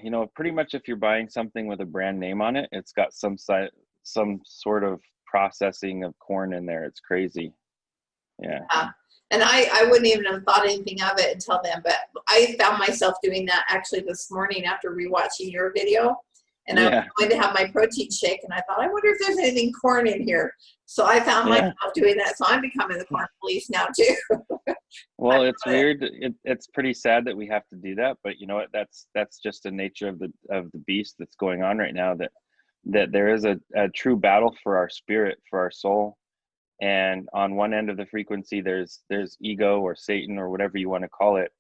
you know, pretty much if you're buying something with a brand name on it, it's got some sort of processing of corn in there. It's crazy. Yeah. And I wouldn't even have thought anything of it until then, but I found myself doing that actually this morning after rewatching your video. And I was going to have my protein shake, and I thought, I wonder if there's anything corn in here. So I found myself doing that. So I'm becoming the corn police now too. Well, it's weird. It's pretty sad that we have to do that, but you know what? That's just the nature of the beast that's going on right now. That there is a true battle for our spirit, for our soul. And on one end of the frequency, there's ego or Satan or whatever you want to call it.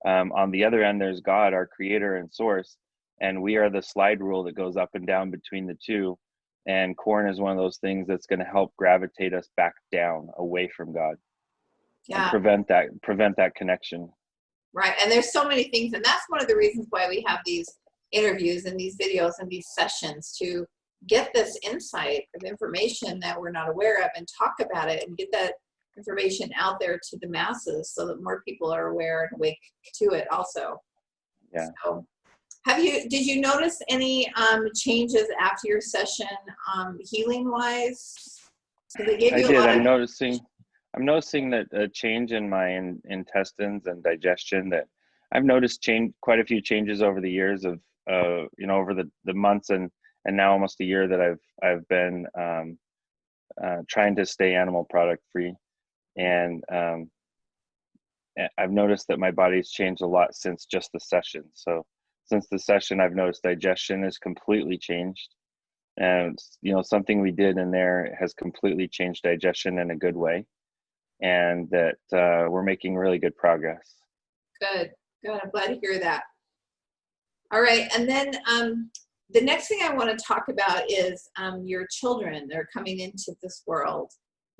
On the other end, there's God, our creator and source. And we are the slide rule that goes up and down between the two. And corn is one of those things that's going to help gravitate us back down, away from God, and prevent that connection. Right. And there's so many things. And that's one of the reasons why we have these interviews and these videos and these sessions, to get this insight of information that we're not aware of and talk about it and get that information out there to the masses so that more people are aware and awake to it also. Yeah. So, did you notice any changes after your session, healing wise? I did. I'm noticing that a change in my intestines and digestion. That I've noticed quite a few changes over the years of you know, over the months and now almost a year that I've been trying to stay animal product free, and I've noticed that my body's changed a lot since just the session. So since the session, I've noticed digestion is completely changed. And, you know, something we did in there has completely changed digestion in a good way. And that we're making really good progress. Good. I'm glad to hear that. All right. And then the next thing I want to talk about is your children. They're coming into this world.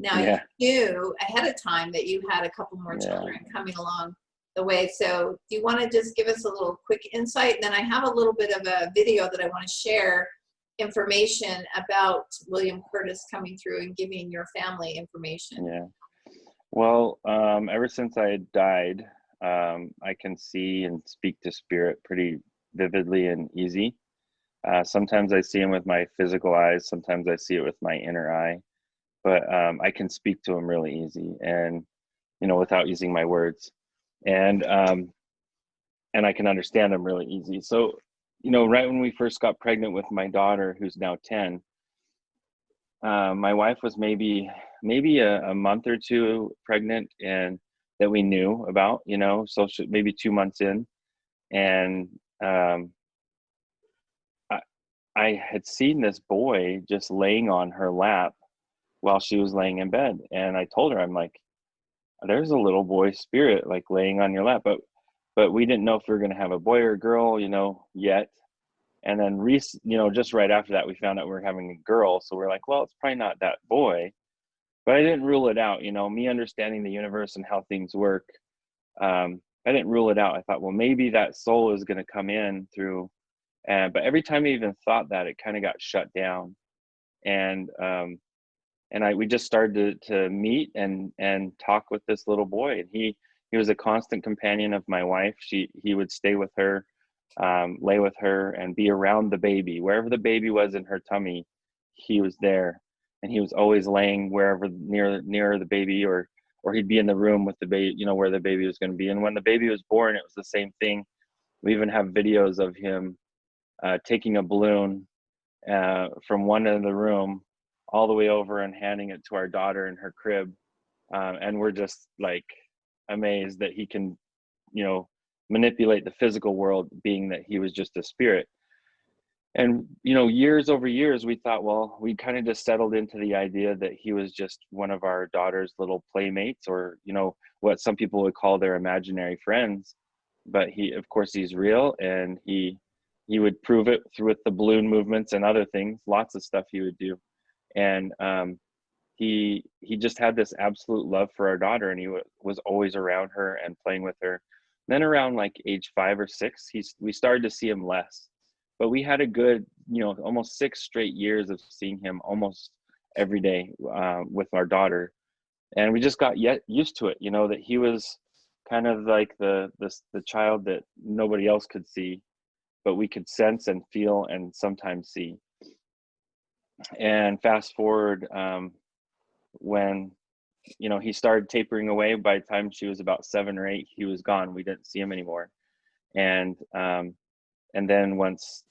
Now, Yeah. you knew ahead of time that you had a couple more children coming along the way. So do you want to just give us a little quick insight? And then I have a little bit of a video that I want to share information about William Curtis coming through and giving your family information. Yeah. Well, ever since I had died, I can see and speak to spirit pretty vividly and easy. Sometimes I see him with my physical eyes. Sometimes I see it with my inner eye. But I can speak to him really easy, and without using my words, and I can understand him really easy. So, right when we first got pregnant with my daughter, who's now 10, my wife was maybe a month or two pregnant, and that we knew about, so maybe 2 months in, and I had seen this boy just laying on her lap while she was laying in bed. And I told her, I'm like, there's a little boy spirit like laying on your lap, but we didn't know if we were going to have a boy or a girl, yet. And then just right after that, we found out we were having a girl. So we're like, well, it's probably not that boy, but I didn't rule it out. Me understanding the universe and how things work. I didn't rule it out. I thought, well, maybe that soul is going to come in through, but every time I even thought that, it kind of got shut down. And we just started to meet and talk with this little boy, and he was a constant companion of my wife. He would stay with her, lay with her, and be around the baby. Wherever the baby was in her tummy, he was there, and he was always laying wherever near the baby, or he'd be in the room with the baby, where the baby was going to be. And when the baby was born, it was the same thing. We even have videos of him taking a balloon from one end of the room all the way over and handing it to our daughter in her crib. And we're just like amazed that he can, manipulate the physical world, being that he was just a spirit. And, years over years, we thought, well, we kind of just settled into the idea that he was just one of our daughter's little playmates, or, what some people would call their imaginary friends. But of course, he's real, and he would prove it with the balloon movements and other things, lots of stuff he would do. And he just had this absolute love for our daughter, and he was always around her and playing with her. Then around like age 5 or 6, we started to see him less, but we had a good, almost 6 straight years of seeing him almost every day with our daughter. And we just got used to it, that he was kind of like the child that nobody else could see, but we could sense and feel and sometimes see. And fast forward, when he started tapering away, by the time she was about 7 or 8, he was gone. We didn't see him anymore. And then once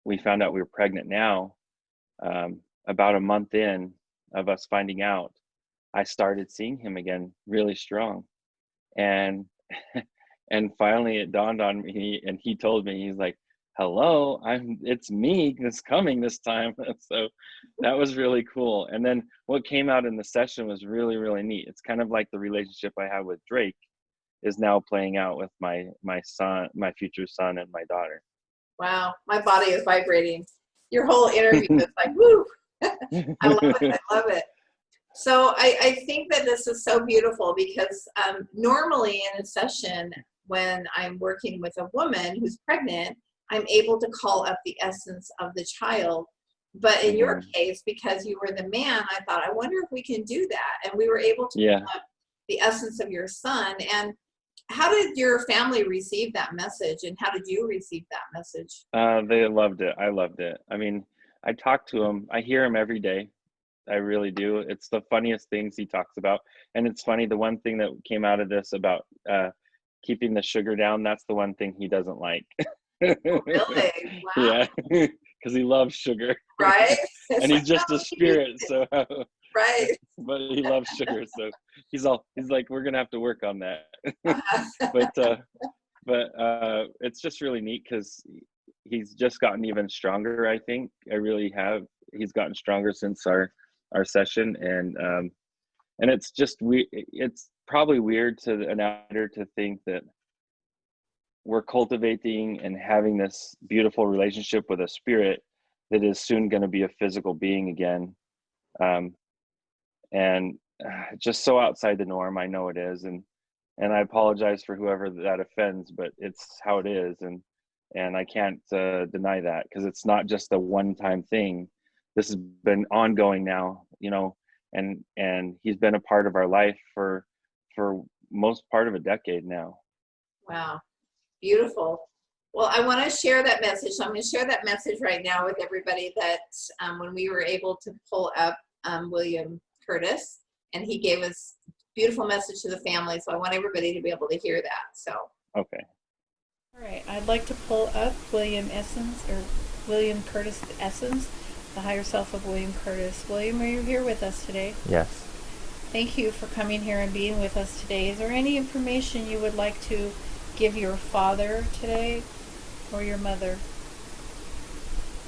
we found out we were pregnant now, about a month in of us finding out, I started seeing him again really strong. And and finally it dawned on me, and he told me, he's like, hello, it's me that's coming this time. So that was really cool. And then what came out in the session was really, really neat. It's kind of like the relationship I have with Drake is now playing out with my son, my future son, and my daughter. Wow, my body is vibrating. Your whole interview is like, woo. I love it. I love it. So I think that this is so beautiful, because normally in a session, when I'm working with a woman who's pregnant, I'm able to call up the essence of the child. But in your case, because you were the man, I thought, I wonder if we can do that. And we were able to call up the essence of your son. And how did your family receive that message? And how did you receive that message? They loved it. I loved it. I mean, I talk to him. I hear him every day. I really do. It's the funniest things he talks about. And it's funny, the one thing that came out of this about keeping the sugar down, that's the one thing he doesn't like. Oh, really? Wow. Yeah, because he loves sugar. Right? And he's just a spirit, so right. but he loves sugar, so he's like, we're gonna have to work on that. but it's just really neat, because he's just gotten even stronger. I think he's gotten stronger since our session, and it's just it's probably weird to an outsider to think that we're cultivating and having this beautiful relationship with a spirit that is soon going to be a physical being again. And just so outside the norm. I know it is. And I apologize for whoever that offends, but it's how it is. And I can't deny that, because it's not just a one-time thing. This has been ongoing now, you know, and he's been a part of our life for most part of a decade now. Wow. Beautiful. Well, I want to share that message. So I'm going to share that message right now with everybody, that when we were able to pull up William Curtis, and he gave us a beautiful message to the family. So I want everybody to be able to hear that. So. Okay. All right, I'd like to pull up William Curtis Essence, the higher self of William Curtis. William, are you here with us today? Yes. Thank you for coming here and being with us today. Is there any information you would like to give your father today, or your mother?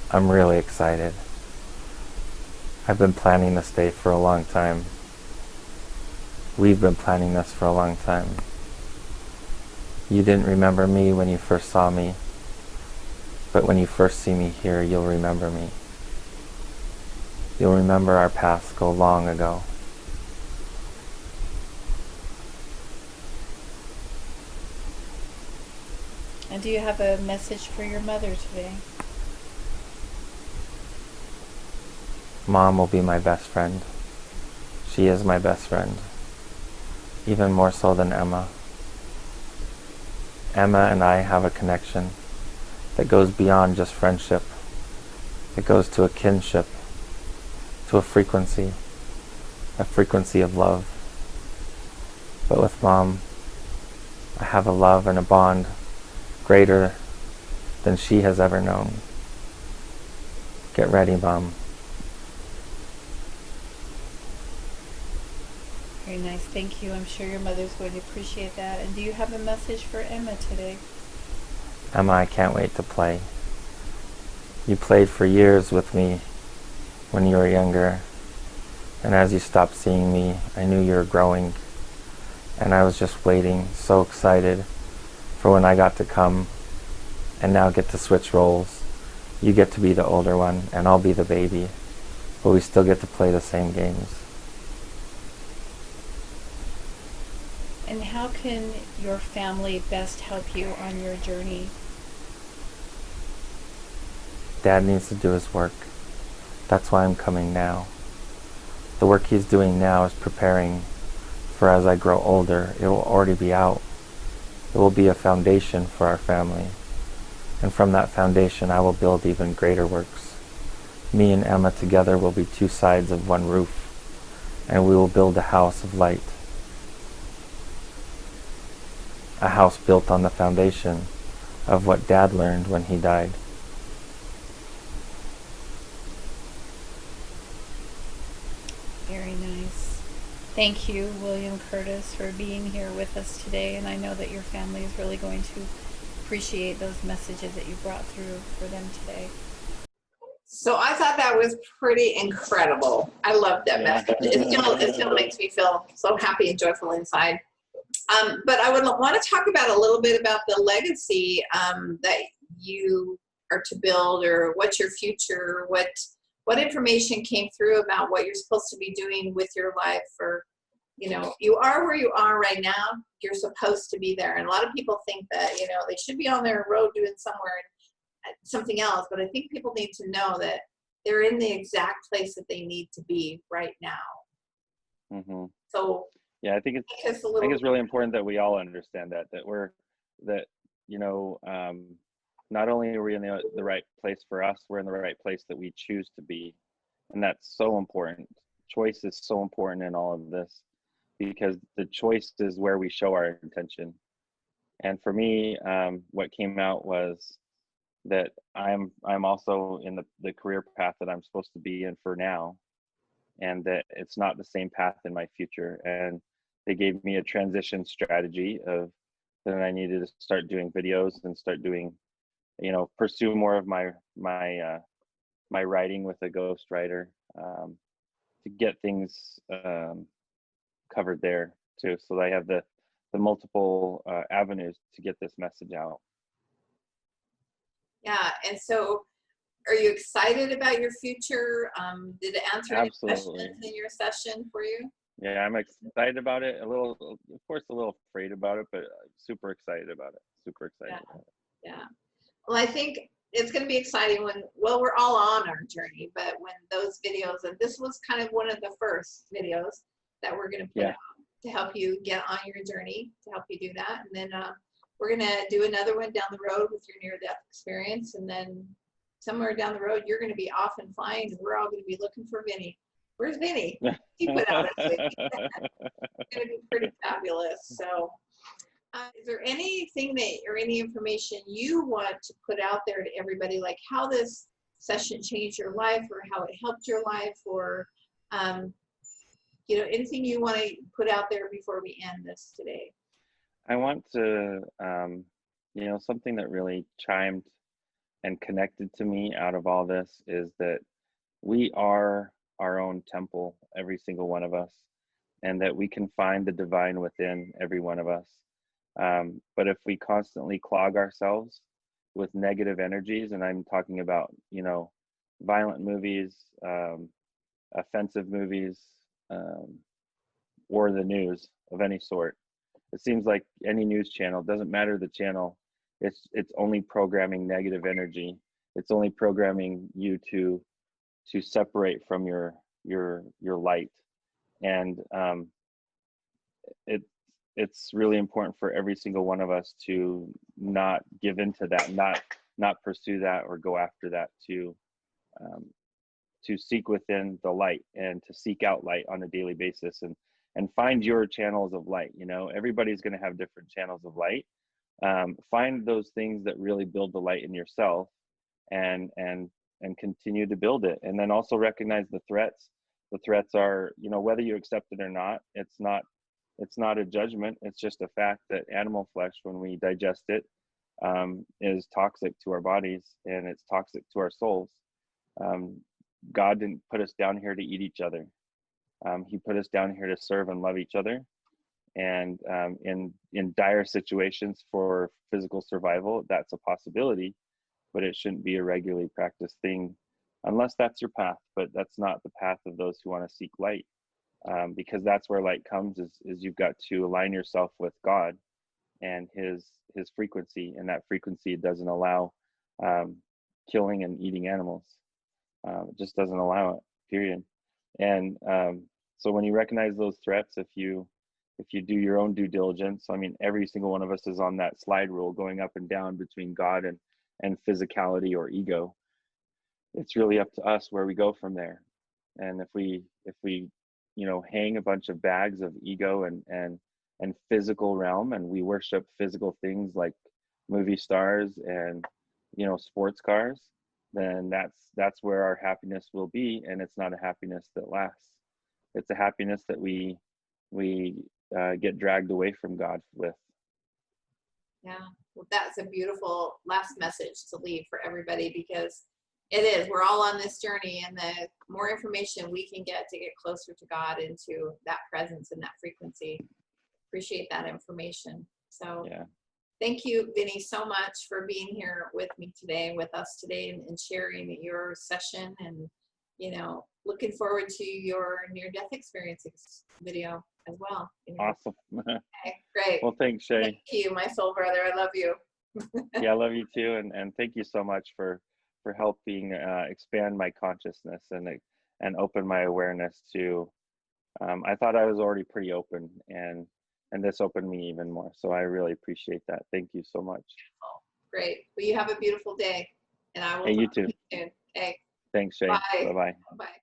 I'm really excited. I've been planning this day for a long time. We've been planning this for a long time. You didn't remember me when you first saw me, but when you first see me here, you'll remember me. You'll remember our paths go long ago. And do you have a message for your mother today? Mom will be my best friend. She is my best friend, even more so than Emma. Emma and I have a connection that goes beyond just friendship. It goes to a kinship, to a frequency of love. But with Mom, I have a love and a bond greater than she has ever known. Get ready, Mom. Very nice, thank you. I'm sure your mother's going to appreciate that. And do you have a message for Emma today? Emma, I can't wait to play. You played for years with me when you were younger, and as you stopped seeing me, I knew you were growing, and I was just waiting, so excited for when I got to come and now get to switch roles. You get to be the older one, and I'll be the baby, but we still get to play the same games. And how can your family best help you on your journey? Dad needs to do his work. That's why I'm coming now. The work he's doing now is preparing for as I grow older, it will already be out. It will be a foundation for our family. And from that foundation, I will build even greater works. Me and Emma together will be two sides of one roof, and we will build a house of light. A house built on the foundation of what Dad learned when he died. Very nice. Thank you, William Curtis, for being here with us today, and I know that your family is really going to appreciate those messages that you brought through for them today. So I thought that was pretty incredible. I love that message. It still makes me feel so happy and joyful inside. But I would want to talk about a little bit about the legacy that you are to build, or what's your future, what information came through about what you're supposed to be doing with your life, or, you know, you are where you are right now, you're supposed to be there. And a lot of people think that, you know, they should be on their road doing something else, but I think people need to know that they're in the exact place that they need to be right now. Mm-hmm. So yeah, I think it's really important that we all understand that you know, not only are we in the right place for us, we're in the right place that we choose to be. And that's so important. Choice is so important in all of this, because the choice is where we show our intention. And for me, what came out was that I'm also in the career path that I'm supposed to be in for now, and that it's not the same path in my future. And they gave me a transition strategy of that I needed to start doing videos and start doing, you know, pursue more of my writing with a ghostwriter, to get things covered there too. So I have the multiple avenues to get this message out. Yeah. And so are you excited about your future? Did it answer any Absolutely. questions in your session for you? Yeah, I'm excited about it. A little, of course, a little afraid about it, but super excited about it. Super excited Yeah. about it. Yeah. Well, I think it's going to be exciting when, well, we're all on our journey, but when those videos, and this was kind of one of the first videos that we're going to put Yeah. out to help you get on your journey, to help you do that. And then we're going to do another one down the road with your near-death experience. And then somewhere down the road, you're going to be off and flying, and we're all going to be looking for Vinny. Where's Vinny? He put out a video. It's going to be pretty fabulous. So is there anything that, or any information you want to put out there to everybody, like how this session changed your life or how it helped your life, or you know, anything you want to put out there before we end this today? I want to, you know, something that really chimed and connected to me out of all this is that we are our own temple, every single one of us, and that we can find the divine within every one of us. But if we constantly clog ourselves with negative energies, and I'm talking about, you know, violent movies, offensive movies, or the news of any sort, it seems like any news channel, doesn't matter the channel, it's only programming negative energy. It's only programming you to separate from your light. And it's really important for every single one of us to not give into that, not pursue that or go after that, to seek within the light and to seek out light on a daily basis, and find your channels of light. You know, everybody's going to have different channels of light. Find those things that really build the light in yourself, and continue to build it. And then also recognize the threats. The threats are, you know, whether you accept it or not, it's not a judgment. It's just a fact that animal flesh, when we digest it, is toxic to our bodies, and it's toxic to our souls. God didn't put us down here to eat each other. He put us down here to serve and love each other. And in dire situations for physical survival, that's a possibility, but it shouldn't be a regularly practiced thing unless that's your path. But that's not the path of those who want to seek light, because that's where light comes, is you've got to align yourself with God and his frequency, and that frequency doesn't allow killing and eating animals. It just doesn't allow it, period. And so when you recognize those threats, if you do your own due diligence, I mean, every single one of us is on that slide rule going up and down between God and physicality or ego. It's really up to us where we go from there. And if we you know, hang a bunch of bags of ego and physical realm, and we worship physical things like movie stars and, you know, sports cars, then that's where our happiness will be. And it's not a happiness that lasts. It's a happiness that we get dragged away from God with. Yeah, well, that's a beautiful last message to leave for everybody, because it is, we're all on this journey, and the more information we can get to get closer to God, into that presence and that frequency. Appreciate that information. So Yeah. Thank you, Vinny, so much for being here with me today, with us today, and sharing your session. And, you know, looking forward to your near-death experiences video as well. You know. Awesome. Okay, great. Well, thanks, Shay. Thank you, my soul brother. I love you. Yeah, I love you too, and thank you so much for helping expand my consciousness and open my awareness to. I thought I was already pretty open, and this opened me even more. So I really appreciate that. Thank you so much. Great. Well, you have a beautiful day, and I will. Hey, you talk to too. you soon. Okay. Thanks, Shay. Bye. Bye-bye. Bye.